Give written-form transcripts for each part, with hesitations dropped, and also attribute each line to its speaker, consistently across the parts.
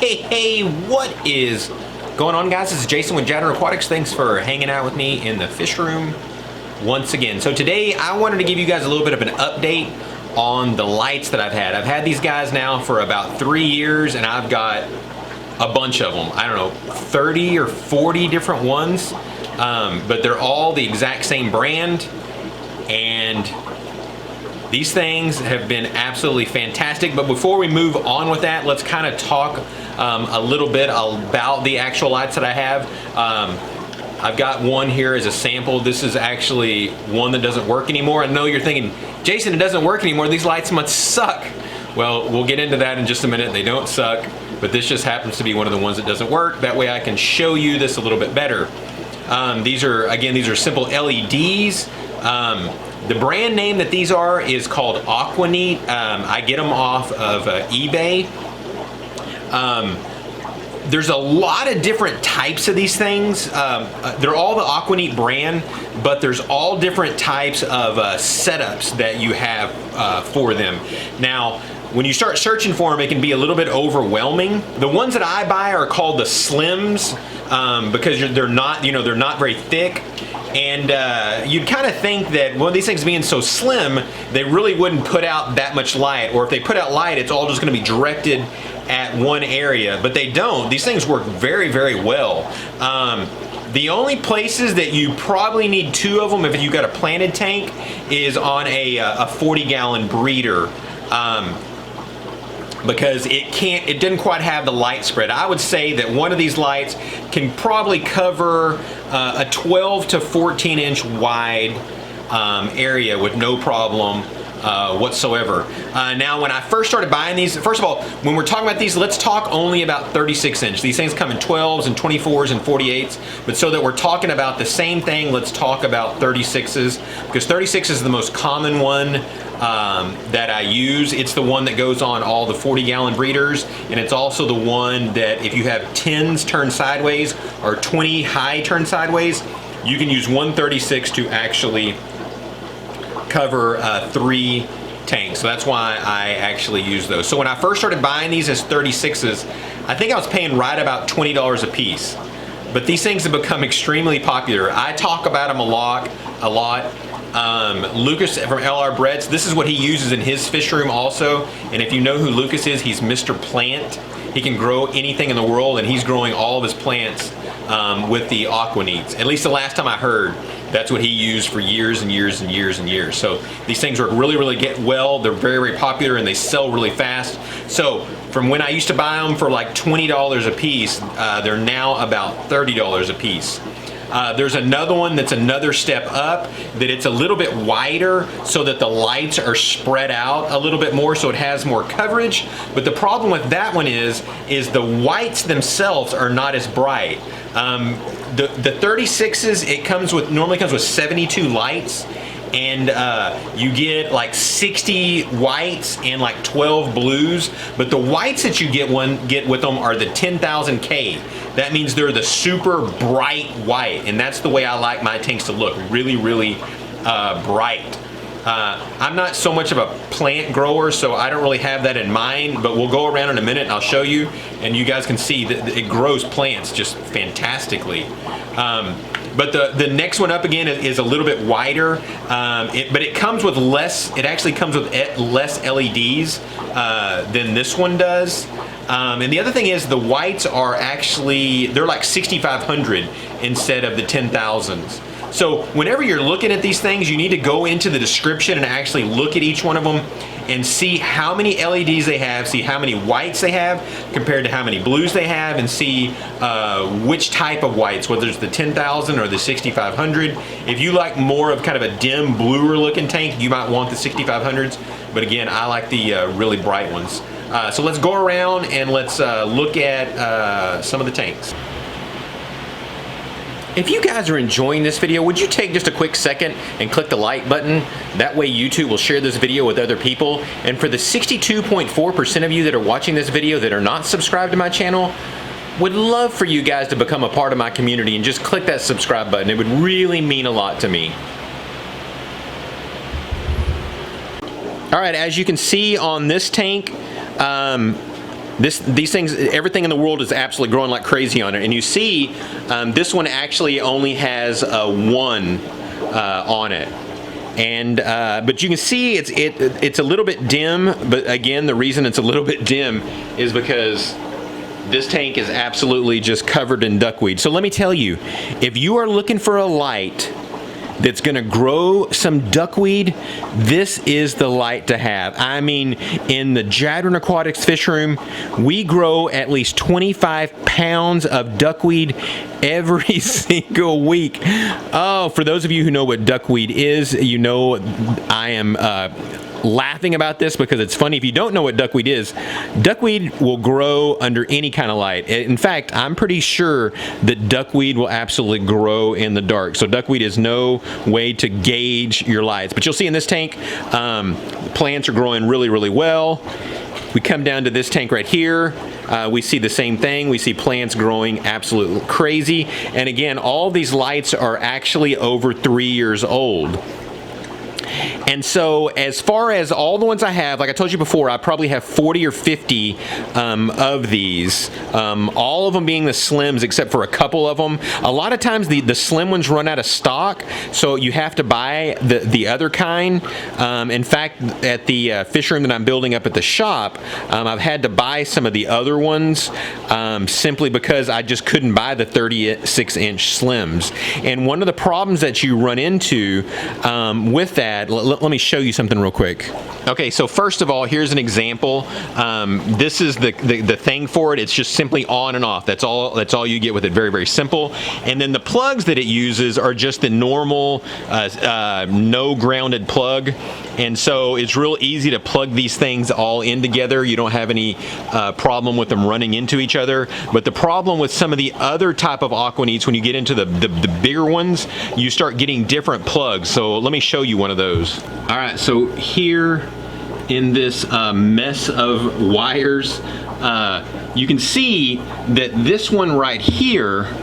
Speaker 1: Hey, what is going on, guys? This is Jason with Jadren Aquatics. Thanks for hanging out with me in the fish room once again. So today I wanted to give you guys a little bit of an update on the lights that I've had. I've had these guys now for about 3 years and I've got a bunch of them. I don't know, 30 or 40 different ones, but they're all the exact same brand, and these things have been absolutely fantastic. But before we move on with that, let's kind of talk a little bit about the actual lights that I have. I've got one here as a sample. This is actually one that doesn't work anymore. I know you're thinking, Jason, it doesn't work anymore. These lights must suck. Well, we'll get into that in just a minute. They don't suck, but this just happens to be one of the ones that doesn't work. That way I can show you this a little bit better. These are simple LEDs. The brand name that these are is called Aquaneat. I get them off of eBay. There's a lot of different types of these things. They're all the Aquaneat brand, but there's all different types of setups that you have for them. Now, when you start searching for them, it can be a little bit overwhelming. The ones that I buy are called the Slims because they're not very thick. And you'd kind of think that, well, these things being so slim, they really wouldn't put out that much light, or if they put out light, it's all just going to be directed at one area, but they don't. These things work very, very well. The only places that you probably need 2 of them if you've got a planted tank is on a 40-gallon breeder. Because it didn't quite have the light spread. I would say that one of these lights can probably cover a 12 to 14 inch wide area with no problem whatsoever. Now, when I first started buying these, first of all, when we're talking about these, let's talk only about 36 inch. These things come in 12s and 24s and 48s, but so that we're talking about the same thing, let's talk about 36s, because 36 is the most common one that I use. It's the one that goes on all the 40-gallon breeders, and it's also the one that if you have 10s turned sideways or 20 high turned sideways, you can use 136 to actually cover 3 tanks. So that's why I actually use those. So when I first started buying these as 36s, I think I was paying right about $20 a piece. But these things have become extremely popular. I talk about them a lot. Lucas from LR Breads, this is what he uses in his fish room also. And if you know who Lucas is, he's Mr. Plant. He can grow anything in the world, and he's growing all of his plants with the Aquaneats. At least the last time I heard, that's what he used for years and years and years and years. So these things work really, really well. They're very, very popular, and they sell really fast. So from when I used to buy them for like $20 a piece, they're now about $30 a piece. There's another one that's another step up, that it's a little bit wider so that the lights are spread out a little bit more, so it has more coverage. But the problem with that one is the whites themselves are not as bright. The 36s, it normally comes with 72 lights, and you get like 60 whites and like 12 blues, but the whites that you get with them are the 10,000K. That means they're the super bright white, and that's the way I like my tanks to look, really, really bright. I'm not so much of a plant grower, so I don't really have that in mind, but we'll go around in a minute and I'll show you, and you guys can see that it grows plants just fantastically. But the next one up again is a little bit wider, but it comes with less, it actually comes with less LEDs than this one does. And the other thing is the whites are actually, they're like 6,500 instead of the 10,000s. So whenever you're looking at these things, you need to go into the description and actually look at each one of them and see how many LEDs they have, see how many whites they have compared to how many blues they have, and see which type of whites, whether it's the 10,000 or the 6,500. If you like more of kind of a dim bluer looking tank, you might want the 6,500s, but again, I like the really bright ones. So let's go around and let's look at some of the tanks. If you guys are enjoying this video, would you take just a quick second and click the like button? That way YouTube will share this video with other people. And for the 62.4% of you that are watching this video that are not subscribed to my channel, would love for you guys to become a part of my community and just click that subscribe button. It would really mean a lot to me. All right, as you can see on this tank, these things, everything in the world is absolutely growing like crazy on it. And you see, this one actually only has a 1 on it. And but you can see it's a little bit dim. But again, the reason it's a little bit dim is because this tank is absolutely just covered in duckweed. So let me tell you, if you are looking for a light that's gonna grow some duckweed, this is the light to have. I mean, in the Jadren Aquatics fish room, we grow at least 25 pounds of duckweed every single week. Oh, for those of you who know what duckweed is, you know I am laughing about this because it's funny. If you don't know what duckweed is, duckweed will grow under any kind of light. In fact, I'm pretty sure that duckweed will absolutely grow in the dark. So duckweed is no way to gauge your lights. But you'll see in this tank, the plants are growing really, really well. We come down to this tank right here. We see the same thing. We see plants growing absolutely crazy. And again, all these lights are actually over 3 years old. And so as far as all the ones I have, like I told you before, I probably have 40 or 50 of these, all of them being the slims except for a couple of them. A lot of times the slim ones run out of stock, so you have to buy the other kind. In fact, at the fish room that I'm building up at the shop, I've had to buy some of the other ones simply because I just couldn't buy the 36-inch slims. And one of the problems that you run into with that, let me show you something real quick. Okay, so first of all, here's an example. This is the thing for it. It's just simply on and off. That's all you get with it. Very, very simple. And then the plugs that it uses are just the normal no grounded plug. And so it's real easy to plug these things all in together. You don't have any problem with them running into each other. But the problem with some of the other type of Aquaneats, when you get into the bigger ones, you start getting different plugs. So let me show you one of those. All right, so here in this mess of wires, you can see that this one right here,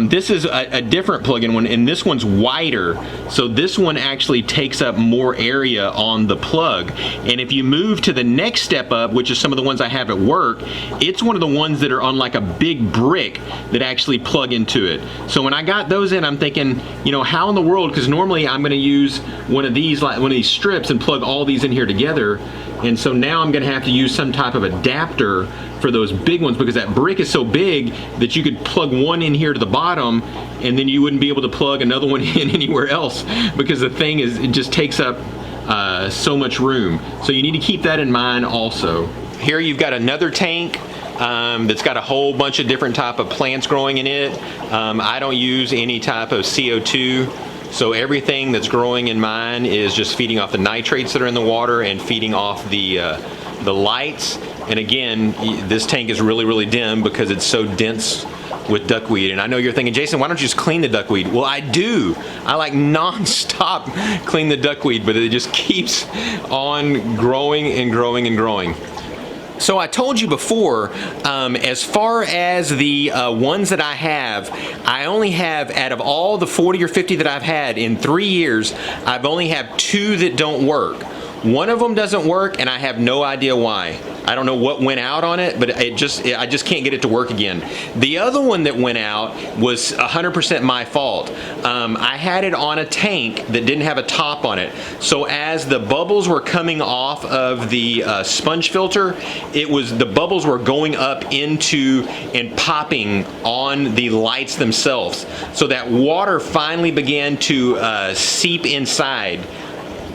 Speaker 1: this is a different plug-in one, and this one's wider, so this one actually takes up more area on the plug. And if you move to the next step up, which is some of the ones I have at work, it's one of the ones that are on like a big brick that actually plug into it. So when I got those in, I'm thinking, you know, how in the world, because normally I'm going to use one of these strips and plug all these in here together. And so now I'm going to have to use some type of adapter for those big ones, because that brick is so big that you could plug one in here to the bottom and then you wouldn't be able to plug another one in anywhere else, because the thing it just takes up so much room. So you need to keep that in mind also. Here you've got another tank that's got a whole bunch of different type of plants growing in it. I don't use any type of CO2. So everything that's growing in mine is just feeding off the nitrates that are in the water and feeding off the lights. And again, this tank is really, really dim because it's so dense with duckweed. And I know you're thinking, Jason, why don't you just clean the duckweed? Well, I do. I like non-stop clean the duckweed, but it just keeps on growing and growing and growing. So I told you before, as far as the ones that I have, I only have, out of all the 40 or 50 that I've had in 3 years, I've only have 2 that don't work. One of them doesn't work, and I have no idea why. I don't know what went out on it, but I just can't get it to work again. The other one that went out was 100% my fault. I had it on a tank that didn't have a top on it. So as the bubbles were coming off of the sponge filter, the bubbles were going up into and popping on the lights themselves. So that water finally began to seep inside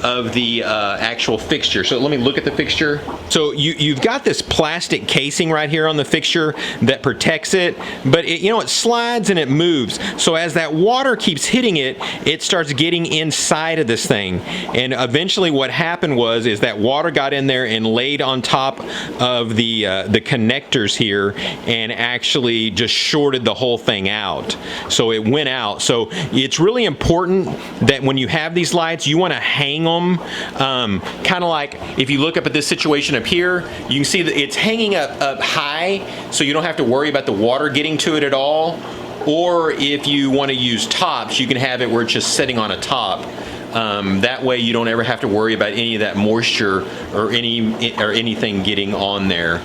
Speaker 1: of the actual fixture. So let me look at the fixture. So you've got this plastic casing right here on the fixture that protects it, but it slides and it moves. So as that water keeps hitting it, it starts getting inside of this thing. And eventually what happened is that water got in there and laid on top of the connectors here and actually just shorted the whole thing out. So it went out. So it's really important that when you have these lights, you want to hang them. Kind of like if you look up at this situation up here, you can see that it's hanging up high, so you don't have to worry about the water getting to it at all. Or if you want to use tops, you can have it where it's just sitting on a top. That way you don't ever have to worry about any of that moisture or anything getting on there.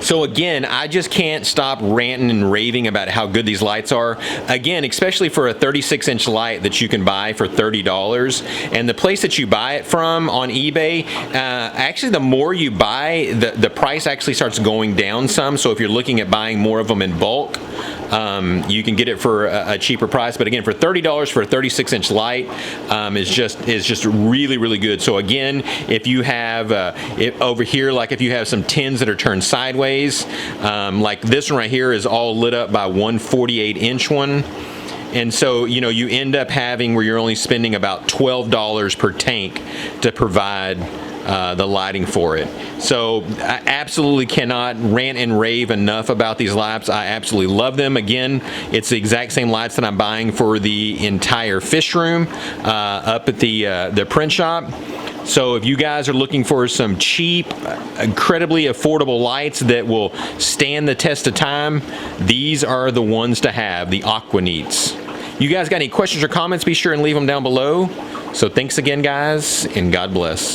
Speaker 1: So again, I just can't stop ranting and raving about how good these lights are. Again, especially for a 36-inch light that you can buy for $30. And the place that you buy it from on eBay, actually the more you buy, the price actually starts going down some. So if you're looking at buying more of them in bulk, you can get it for a cheaper price. But again, for $30 for a 36-inch light is just really, really good. So again, if you have over here, like if you have some tins that are turned sideways, like this one right here is all lit up by one 48-inch one. And so, you know, you end up having where you're only spending about $12 per tank to provide the lighting for it. So I absolutely cannot rant and rave enough about these lights. I absolutely love them. Again, it's the exact same lights that I'm buying for the entire fish room up at the print shop. So if you guys are looking for some cheap, incredibly affordable lights that will stand the test of time, these are the ones to have, the Aquaneats. You guys got any questions or comments, be sure and leave them down below. So thanks again, guys, and God bless.